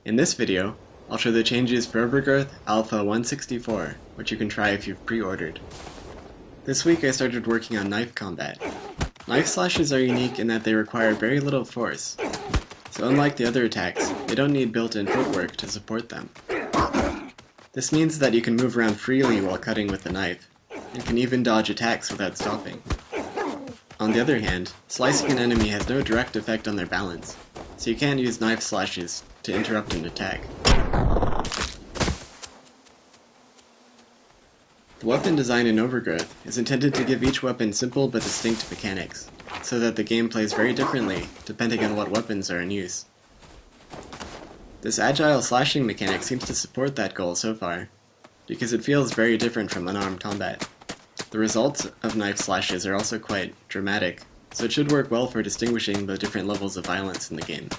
In this video, I'll show the changes for Overgrowth Alpha 164, which you can try if you've pre-ordered. This week I started working on knife combat. Knife slashes are unique in that they require very little force, so unlike the other attacks, they don't need built-in footwork to support them. This means that you can move around freely while cutting with the knife, and can even dodge attacks without stopping. On the other hand, slicing an enemy has no direct effect on their balance, so you can't use knife slashes to interrupt an attack. The weapon design in Overgrowth is intended to give each weapon simple but distinct mechanics, so that the game plays very differently depending on what weapons are in use. This agile slashing mechanic seems to support that goal so far, because it feels very different from unarmed combat. The results of knife slashes are also quite dramatic, so it should work well for distinguishing the different levels of violence in the game.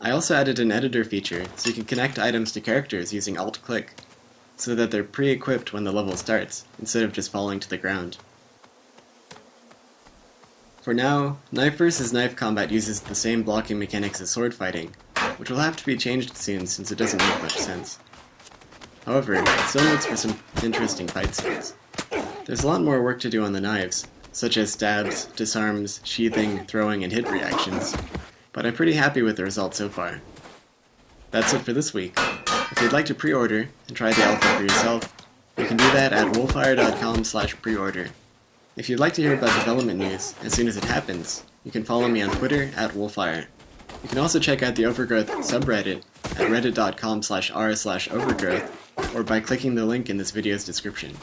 I also added an editor feature so you can connect items to characters using Alt-click, so that they're pre-equipped when the level starts, instead of just falling to the ground. For now, knife versus knife combat uses the same blocking mechanics as sword fighting, which will have to be changed soon since it doesn't make much sense. However, it still makes for some interesting fight scenes. There's a lot more work to do on the knives, such as stabs, disarms, sheathing, throwing, and hit reactions, but I'm pretty happy with the results so far. That's it for this week. If you'd like to pre-order and try the alpha for yourself, you can do that at wolfire.com/preorder. If you'd like to hear about development news as soon as it happens, you can follow me on Twitter at wolfire. You can also check out the Overgrowth subreddit at reddit.com/r/overgrowth or by clicking the link in this video's description.